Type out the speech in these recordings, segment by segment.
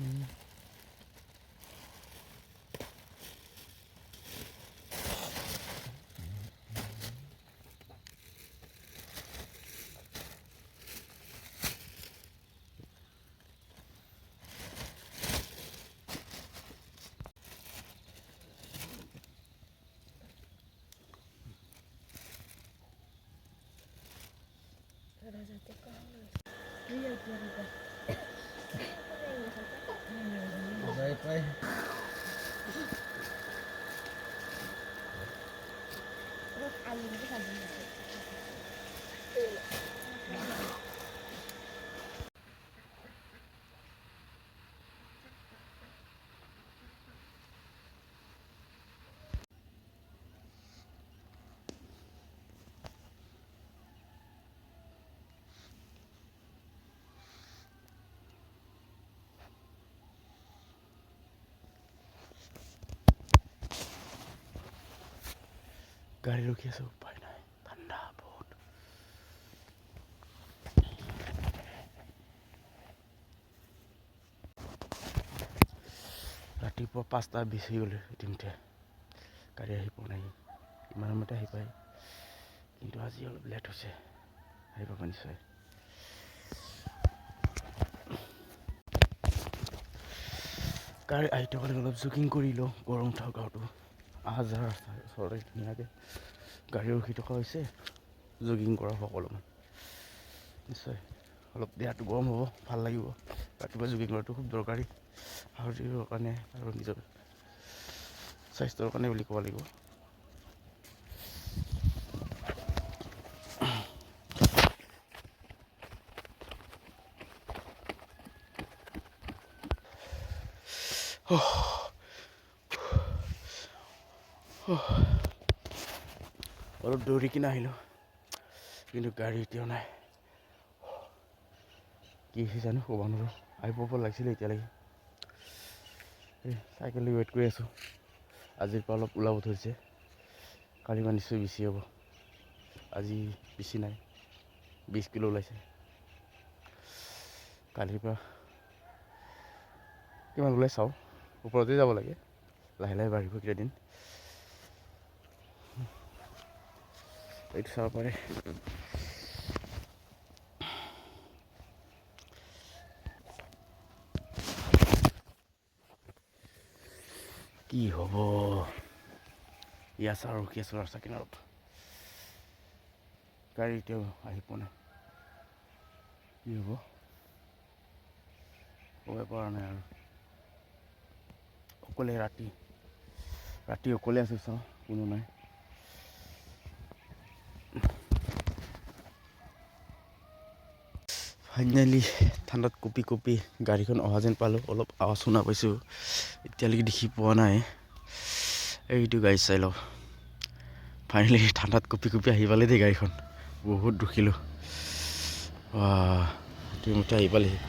Bye. গাড়ী ৰখি আছে, উপায় নাই, ঠাণ্ডা বহুত। ৰাতিপুৱা 5টা 20 হৈ গ'লে ইতিমধ্যে গাড়ী আহি পোৱা নাই। ইমান সময়তে আহি পায়, কিন্তু আজি অলপ লেট হৈছে। আহি পাব নিশ্চয়। গাড়ী আহি থকালে অলপ জগিং কৰি লওঁ, গৰম উঠা গাঁৱটো অহা যোৱা ৰাস্তা ওচৰতে ধুনীয়াকৈ গাড়ী ৰখি থকা হৈছে। জগিং কৰা সকলোমান নিশ্চয় অলপ দেহাটো গৰম হ'ব, ভাল লাগিব। ৰাতিপুৱা জগিং কৰাটো খুব দৰকাৰী শৰীৰৰ কাৰণে আৰু নিজৰ স্বাস্থ্যৰ কাৰণে বুলি ক'ব লাগিব। অলপ দৌৰি কিনে আহিলোঁ, কিন্তু গাড়ী এতিয়াও নাই। কি হৈছে জানো, ক'ব নোৱাৰোঁ। আহি পাব লাগিছিলে এতিয়ালৈকে। চাইকেল ৱেইট কৰি আছোঁ। আজিৰ পৰা অলপ ওলাব ধৰিছে, কালিৰ পৰা নিশ্চয় বেছি হ'ব। আজি বেছি নাই, 20 কিলো ওলাইছে। কালিৰ পৰা কিমান ওলাই চাওঁ, ওপৰতে যাব লাগে, লাহে লাহে বাঢ়িব কেইদিন। এইটো চাব পাৰে। কি হ'ব, ইয়াত ৰখি আছোঁ ৰাস্তা কিনাৰত। গাড়ী এতিয়াও আহি পোৱা নাই, কি হ'ব ক'ব পৰা নাই। আৰু অকলে ৰাতি অকলে আছোঁ, চাওঁ কোনো নাই। ফাইনেলি ঠাণ্ডাত কঁপি কঁপি গাড়ীখন অহা যেন পালোঁ। অলপ আৱাজ শুনা পাইছোঁ, এতিয়ালৈকে দেখি পোৱা নাই। এইটো গাড়ী চাই লওঁ। ফাইনেলি ঠাণ্ডাত কঁপি কঁপি আহি পালে দেই গাড়ীখন। বহুত ৰখিলোঁ, ইতিমধ্যে আহি পালেহি।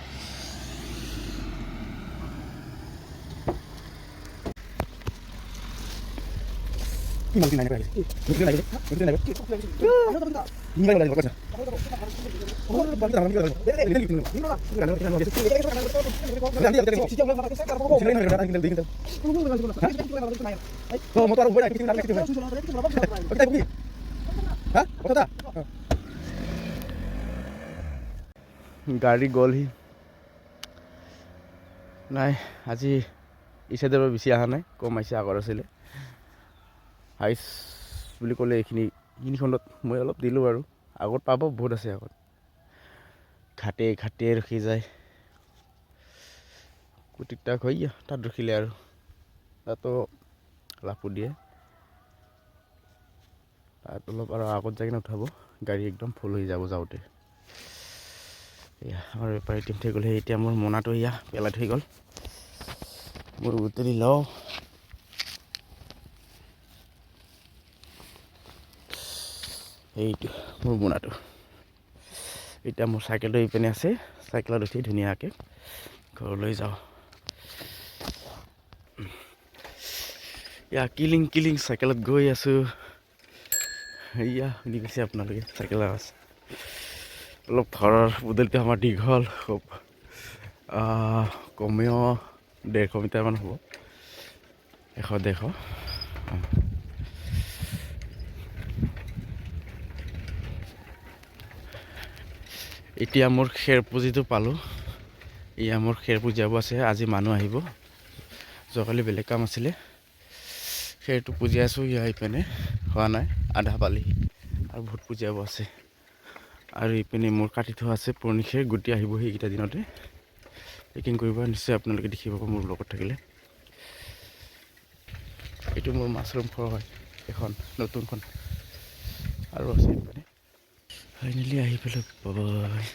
গাড়ী গ'লহি নাই। আজি এই চাইডৰ পৰা বেছি অহা নাই, কম আহিছে। আগত আছিলে হাইচ বুলি ক'লে এইখিনিখনত মই অলপ দিলোঁ আৰু। আগত পাব বহুত আছে, আগত ঘাটে ৰখি যায়। কুটিকটাক হৈ তাত ৰখিলে আৰু তাতো লাফু দিয়ে। তাত অলপ আৰু আগত যাই কিনে উঠাব, গাড়ী একদম ফুল হৈ যাব যাওঁতে। এয়া আমাৰ বেপাৰী টিম থৈ গ'ল। এতিয়া মোৰ মোনাটো এয়া পেলাই থৈ গ'ল। মোৰ বুটলি লওঁ। এইটো মোৰ মোনাটো। এতিয়া মোৰ চাইকেলটো এইপিনে আছে, চাইকেলত উঠি ধুনীয়াকৈ ঘৰলৈ যাওঁ। এয়া কিলিং চাইকেলত গৈ আছোঁ। এয়া শুনি পাইছে আপোনালোকে চাইকেলৰ আৱাজ। অলপ ঘৰৰ বুদলিটো আমাৰ দীঘল খুব, কমেও 150 মিটাৰমান হ'ব, 100-150। এতিয়া মোৰ খেৰ পুঁজিটো পালোঁ। এয়া মোৰ খেৰ পুঁজিয়াব আছে, আজি মানুহ আহিব। যোৱাকালি বেলেগ কাম আছিলে, খেৰটো পুঁজিয়াই আছোঁ। ইয়াৰ ইপিনে হোৱা নাই, আধা পালি আৰু বহুত পুঁজিয়াব আছে। আৰু ইপিনে মোৰ কাটি থোৱা আছে পুৰণি খেৰ, গুটি আহিব সেইকেইটা দিনতে পেকিং কৰিব। নিশ্চয় আপোনালোকে দেখি পাব মোৰ লগত থাকিলে। এইটো মোৰ মাছৰুম ফৰ হয়, এখন নতুনখন আৰু আছে ইপিনে। ফাইনেলি আহি পেলাই বাবাই।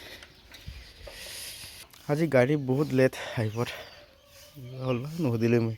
আজি গাড়ী বহুত লেট আহিব হ'ল, নুসুধিলোঁ মই।